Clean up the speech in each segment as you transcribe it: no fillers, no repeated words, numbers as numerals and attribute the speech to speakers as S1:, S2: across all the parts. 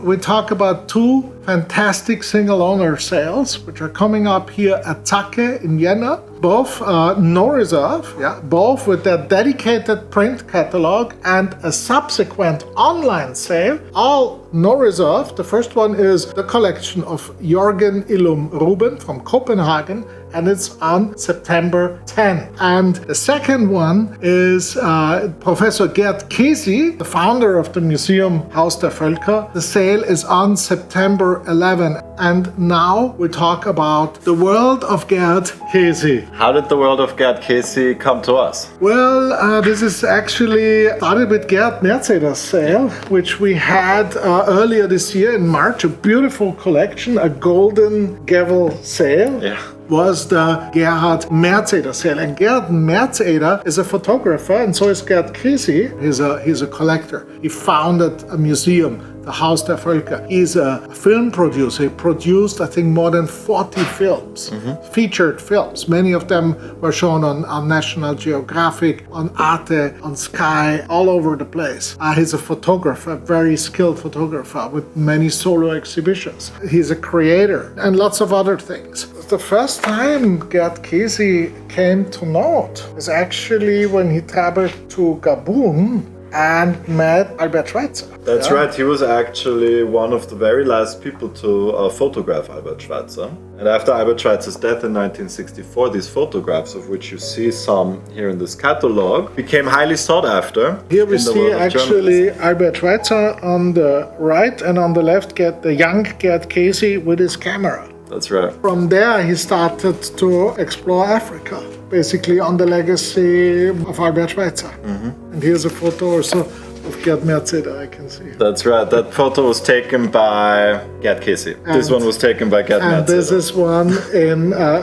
S1: We talk about two fantastic single owner sales, which are coming up here at Zacke in Vienna. Both no reserve, both with their dedicated print catalog and a subsequent online sale, all no reserve. The first one is the collection of Jürgen Illum Ruben from Copenhagen, and it's on September 10. And the second one is Professor Gert Chesi, the founder of the museum Haus der Völker. The sale is on September 11. And now we talk about the world of Gert Chesi.
S2: How did the world of Gert Chesi come to us?
S1: Well, this is actually started with Gert Merceder's sale, which we had earlier this year in March. A beautiful collection, a golden gavel sale.
S2: Yeah.
S1: Was the Gerhard Mercader sale. And Gert Mercader is a photographer, and so is Gert Chesi. He's a collector. He founded a museum, the Haus der Völker. He's a film producer. He produced, I think, more than 40 films, featured films. Many of them were shown on National Geographic, on Arte, on Sky, all over the place. He's a photographer, very skilled photographer with many solo exhibitions. He's a creator and lots of other things. The first time Gert Chesi came to note is actually when he traveled to Gabon and met Albert Schweitzer.
S2: That's right, he was actually one of the very last people to photograph Albert Schweitzer. And after Albert Schweitzer's death in 1964, these photographs, of which you see some here in this catalog, became highly sought after.
S1: Here we see actually Albert Schweitzer on the right, and on the left get the young Gert Chesi with his camera.
S2: That's right.
S1: From there, he started to explore Africa, basically on the legacy of Albert Schweitzer. And here's a photo also of Gert Mercader, I can see.
S2: That's right. That photo was taken by Gert Chesi. This one was taken by Gert Mercader.
S1: And this is one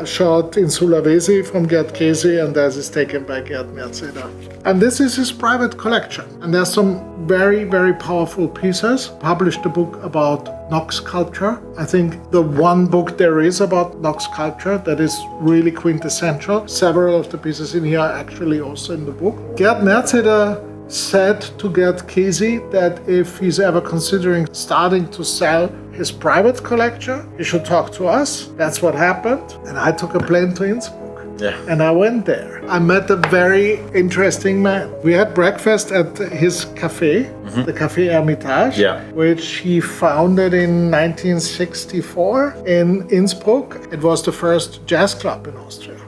S1: shot in Sulawesi from Gert Chesi, and this is taken by Gert Mercader. And this is his private collection. And there's some very, very powerful pieces. Published a book about Knox culture. I think the one book there is about Knox culture that is really quintessential. Several of the pieces in here are actually also in the book. Gert Mercader said to Gert Chesi that if he's ever considering starting to sell his private collection, he should talk to us. That's what happened. And I took a plane to Innsbruck.
S2: Yeah.
S1: And I went there. I met a very interesting man. We had breakfast at his cafe, the Café Hermitage, which he founded in 1964 in Innsbruck. It was the first jazz club in Austria.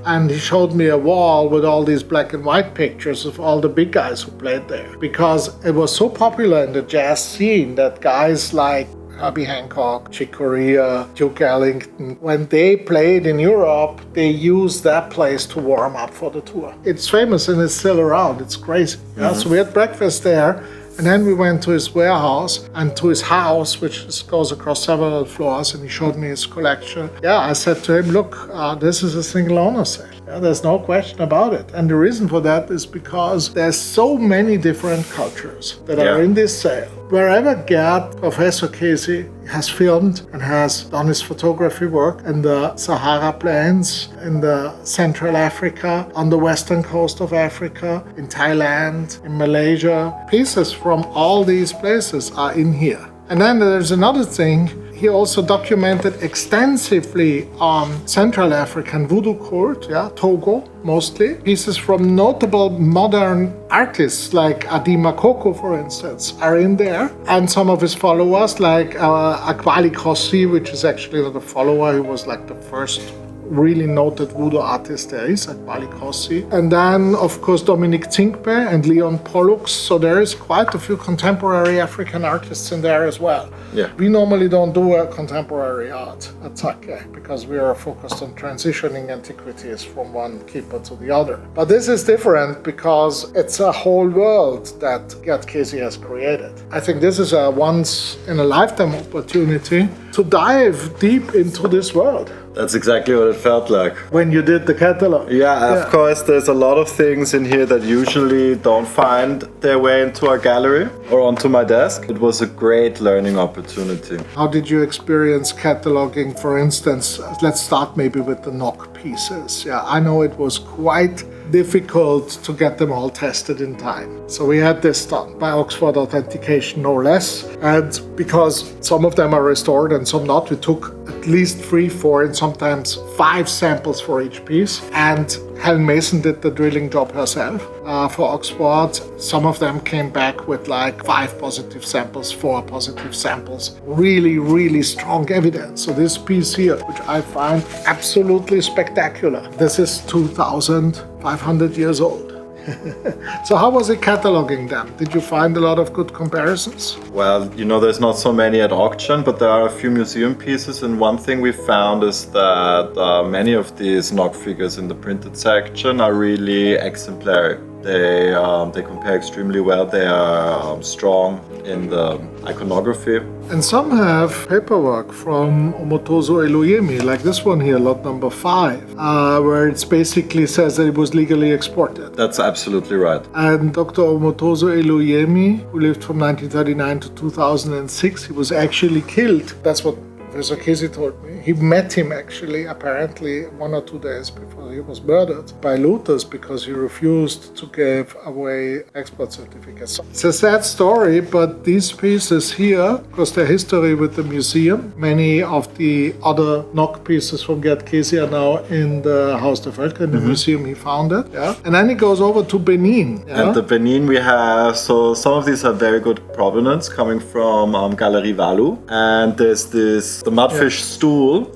S1: And he showed me a wall with all these black and white pictures of all the big guys who played there. Because it was so popular in the jazz scene that guys like Herbie Hancock, Chick Corea, Duke Ellington, when they played in Europe, they used that place to warm up for the tour. It's famous and it's still around. It's crazy. So we had breakfast there. And then we went to his warehouse and to his house, which goes across several floors, and he showed me his collection. I said to him, look, this is a single owner sale. There's no question about it. And the reason for that is because there's so many different cultures that are in this sale. Wherever Gert, Professor Chesi, has filmed and has done his photography work in the Sahara Plains, in the Central Africa, on the western coast of Africa, in Thailand, in Malaysia, pieces from all these places are in here. And then there's another thing. He also documented extensively on Central African voodoo cult, Togo mostly. Pieces from notable modern artists like Adi Makoko, for instance, are in there. And some of his followers like Akwali Kossi, which is actually not a follower, he was like the first really noted voodoo artist there is, Akwali Kossi. And then, of course, Dominic Zinkbe and Leon Pollux. So there is quite a few contemporary African artists in there as well. We normally don't do contemporary art at Zacke because we are focused on transitioning antiquities from one keeper to the other. But this is different because it's a whole world that Gert Chesi has created. I think this is a once-in-a-lifetime opportunity to dive deep into this world.
S2: That's exactly what it felt like.
S1: When you did the catalog.
S2: Of course, there's a lot of things in here that usually don't find their way into our gallery or onto my desk. It was a great learning opportunity.
S1: How did you experience cataloging, for instance? Let's start maybe with the knock pieces. I know it was quite difficult to get them all tested in time. So we had this done by Oxford Authentication, no less. And because some of them are restored and some not, we took at least 3, 4, and sometimes 5 samples for each piece. And Helen Mason did the drilling job herself for Oxford. Some of them came back with like 5 positive samples, 4 positive samples. Really, really strong evidence. So this piece here, which I find absolutely spectacular. This is 2,500 years old. So how was it cataloging them? Did you find a lot of good comparisons?
S2: Well, there's not so many at auction, but there are a few museum pieces, and one thing we found is that many of these Nog figures in the printed section are really exemplary. They compare extremely well. They are strong in the iconography.
S1: And some have paperwork from Omotozo Eloyemi, like this one here, lot number 5, where it basically says that it was legally exported.
S2: That's absolutely right.
S1: And Dr. Omotozo Eloyemi, who lived from 1939 to 2006, he was actually killed. That's what Professor Chesi told me. He met him actually, apparently 1 or 2 days before he was murdered by looters because he refused to give away export certificates. It's a sad story, but these pieces here, because their history with the museum, many of the other Nog pieces from Gert Chesi are now in the Haus der Völker, in the museum he founded. Yeah? And then he goes over to Benin. Yeah?
S2: And the Benin we have, so some of these have very good provenance coming from Galerie Walu. And there's the mudfish stool,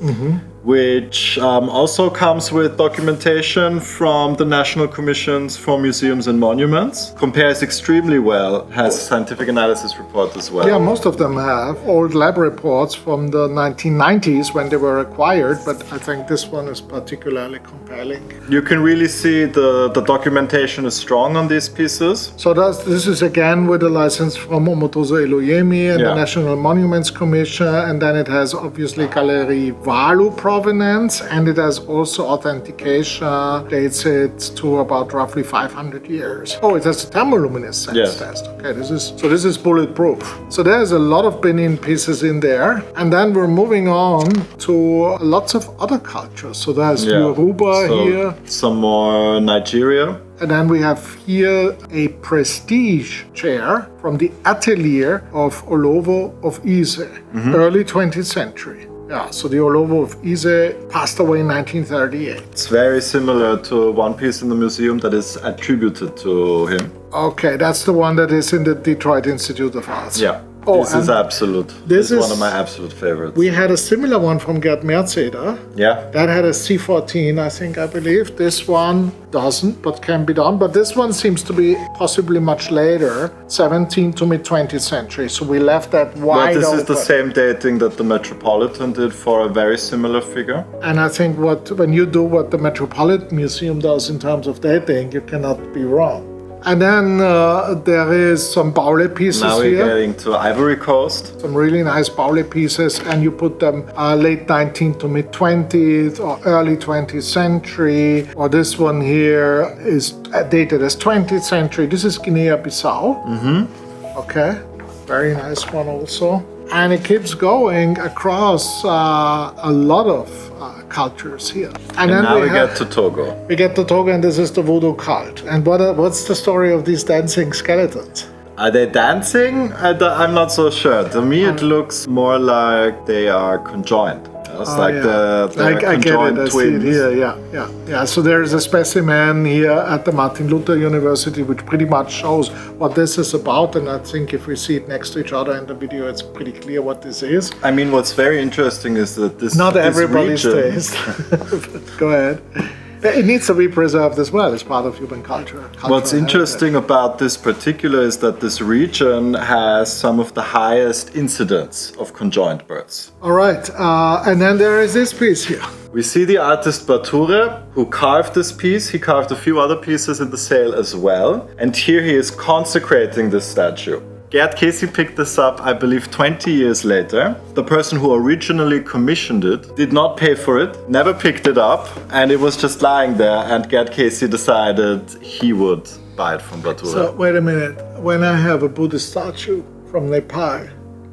S2: which also comes with documentation from the National Commissions for Museums and Monuments. Compares extremely well, has a scientific analysis report as well.
S1: Yeah, most of them have old lab reports from the 1990s when they were acquired, but I think this one is particularly compelling.
S2: You can really see the documentation is strong on these pieces.
S1: So this is again with a license from Omotozo Eloyemi and the National Monuments Commission, and then it has obviously Galerie Walu provenance, and it has also authentication, dates it to about roughly 500 years. Oh, it has a thermoluminescence test. Okay, this is bulletproof. So there's a lot of Benin pieces in there, and then we're moving on to lots of other cultures. So there's Yoruba here.
S2: Some more Nigeria.
S1: And then we have here a prestige chair from the atelier of Olovo of Ise, early 20th century. Yeah, so the Olovo of Ise passed away in 1938.
S2: It's very similar to one piece in the museum that is attributed to him.
S1: Okay, that's the one that is in the Detroit Institute of Arts.
S2: Yeah. This is absolute. This is one of my absolute favorites.
S1: We had a similar one from Gerd Merzeder.
S2: Yeah.
S1: That had a C14, I believe. This one doesn't, but can be done. But this one seems to be possibly much later, 17th to mid-20th century. So we left that wide open.
S2: But this is the same dating that the Metropolitan did for a very similar figure.
S1: And I think when you do what the Metropolitan Museum does in terms of dating, you cannot be wrong. And then there is some Baule pieces here.
S2: Now we're getting to Ivory Coast.
S1: Some really nice Baule pieces, and you put them late 19th to mid-20th or early 20th century. Or this one here is dated as 20th century. This is Guinea-Bissau. Okay, very nice one also. And it keeps going across a lot of cultures here. And then
S2: now we get to Togo.
S1: We get to Togo, and this is the voodoo cult. And what's the story of these dancing skeletons?
S2: Are they dancing? I'm not so sure. To me, it looks more like they are conjoined. It's the conjoined twins.
S1: I see it here. Yeah. So there is a specimen here at the Martin Luther University, which pretty much shows what this is about. And I think if we see it next to each other in the video, it's pretty clear what this is.
S2: I mean, what's very interesting is that this
S1: not
S2: this
S1: everybody's
S2: region...
S1: taste. Go ahead. It needs to be preserved as well as part of human culture.
S2: What's interesting about this particular is that this region has some of the highest incidence of conjoined births.
S1: All right, and then there is this piece here.
S2: We see the artist Bature, who carved this piece. He carved a few other pieces in the sale as well. And here he is consecrating this statue. Gert Chesi picked this up, I believe, 20 years later. The person who originally commissioned it did not pay for it, never picked it up, and it was just lying there, and Gert Chesi decided he would buy it from Bature.
S1: So, wait a minute. When I have a Buddhist statue from Nepal,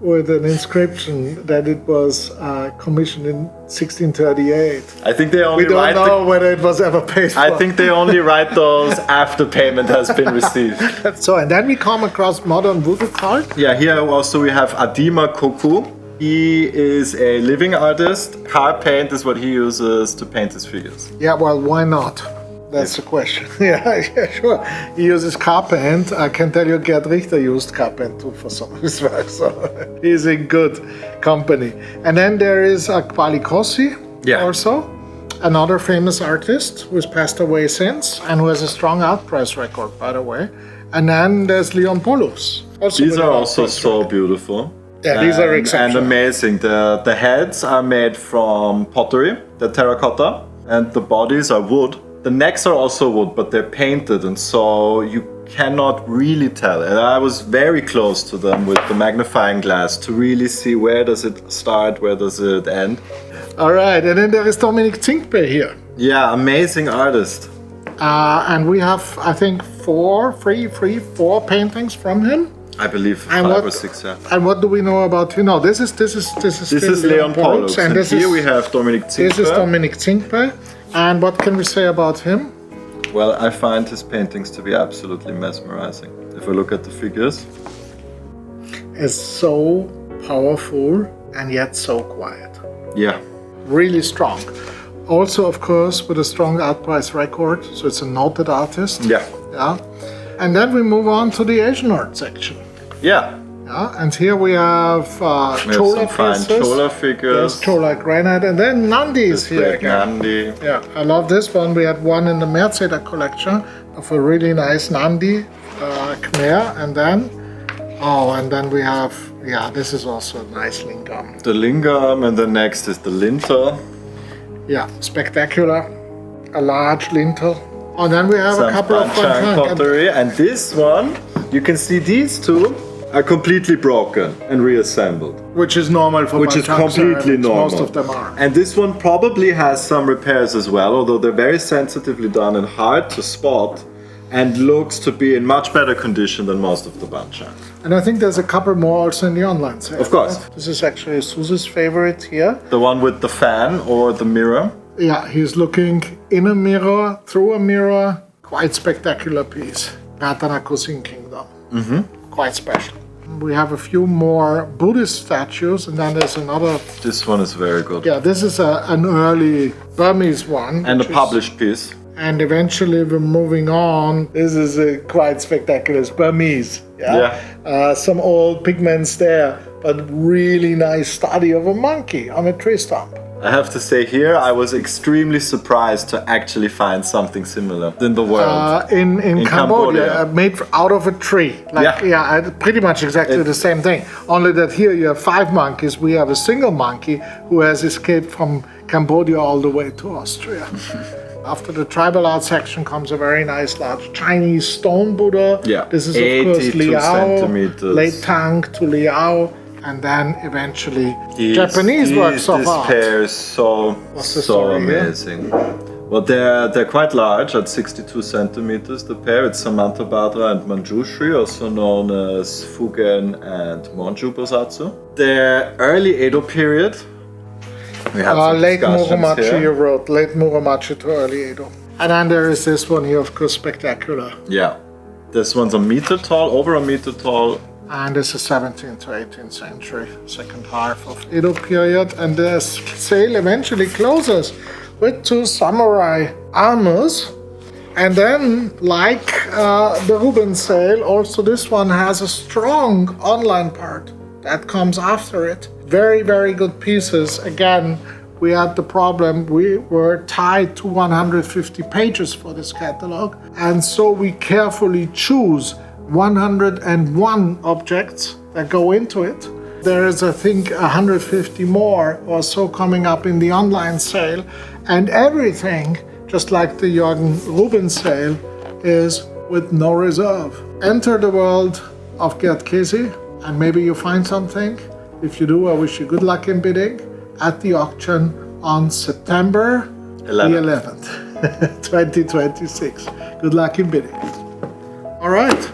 S1: with an inscription that it was commissioned in 1638.
S2: I think they only
S1: We don't know whether it was ever paid for.
S2: I think they only write those after payment has been received.
S1: So, and then we come across modern voodoo card.
S2: Yeah, here also we have Adima Koku. He is a living artist. Car paint is what he uses to paint his figures.
S1: Yeah, well, why not? That's the question. Yeah, sure. He uses car paint. I can tell you Gert used car paint too for some of his work. So he's in good company. And then there is Chesi also, another famous artist who has passed away since and who has a strong outprice record, by the way. And then there's Leon Polus.
S2: These are also so beautiful.
S1: Yeah, these are exceptional.
S2: And amazing. The heads are made from pottery, the terracotta, and the bodies are wood. The necks are also wood, but they're painted, and so you cannot really tell. And I was very close to them with the magnifying glass to really see where does it start, where does it end.
S1: All right, and then there is Dominic Zinkbe here.
S2: Yeah, amazing artist.
S1: And we have, I think, four paintings from him.
S2: I believe
S1: and
S2: 5 or 6. Yeah.
S1: And what do we know about him? No, this is
S2: Leon Polus, and here we have Dominic Zinkbe.
S1: This is Dominic Zinkbe. And what can we say about him?
S2: Well, I find his paintings to be absolutely mesmerizing. If I look at the figures,
S1: it's so powerful and yet so quiet.
S2: Yeah,
S1: really strong. Also, of course, with a strong outprice record, so it's a noted artist.
S2: Yeah.
S1: And then we move on to the Asian art section.
S2: Yeah.
S1: And here we have Chola
S2: fine Chola figures.
S1: There's Chola granite, and then Nandi is here again.
S2: Nandi.
S1: Yeah, I love this one. We had one in the Mercedes collection of a really nice Nandi Khmer, and then we have, this is also a nice lingam.
S2: The lingam, and the next is the lintel.
S1: Yeah, spectacular. A large lintel. And then we have
S2: some
S1: a couple of
S2: pottery, and this one, you can see these two are completely broken and reassembled.
S1: Which is normal for
S2: Which is completely normal.
S1: Most of them are.
S2: And this one probably has some repairs as well, although they're very sensitively done and hard to spot, and looks to be in much better condition than most of the banchan.
S1: And I think there's a couple more also in the online sale.
S2: Of course.
S1: Right? This is actually Suze's favorite here.
S2: The one with the fan or the mirror.
S1: Yeah, he's looking in a mirror, through a mirror. Quite spectacular piece. Ratanakosin Kingdom. Quite special. We have a few more Buddhist statues, and then there's another.
S2: This one is very good.
S1: Yeah, this is an early Burmese one.
S2: And a published piece.
S1: And eventually we're moving on. This is a quite spectacular. It's Burmese. Some old pigments there, but really nice study of a monkey on a tree stump.
S2: I have to say here, I was extremely surprised to actually find something similar in the world.
S1: In Cambodia, made out of a tree. Pretty much exactly the same thing. Only that here you have 5 monkeys. We have a single monkey who has escaped from Cambodia all the way to Austria. After the tribal art section comes a very nice large Chinese stone Buddha.
S2: Yeah,
S1: this is of course Liao,
S2: centimeters.
S1: late Tang to Liao. And then eventually Japanese works of art.
S2: This pair is so amazing. Well, they're quite large at 62 centimeters. The pair, it's Samantabhadra and Manjushri, also known as Fugen and Monju Bosatsu. They're early Edo period. We have
S1: late Muromachi, you wrote late Muromachi to early Edo. And then there is this one here, of course, spectacular.
S2: Yeah, this one's a meter tall, over a meter tall.
S1: And this is 17th to 18th century, second half of Edo period. And the sale eventually closes with 2 samurai armors. And then, like the Rubens sale, also this one has a strong online part that comes after it. Very, very good pieces. Again, we had the problem, we were tied to 150 pages for this catalog. And so we carefully choose 101 objects that go into it. There is, I think, 150 more or so coming up in the online sale. And everything, just like the Jürgen Rubens sale, is with no reserve. Enter the world of Gert Chesi, and maybe you find something. If you do, I wish you good luck in bidding at the auction on September 11th, 2026. Good luck in bidding. All right.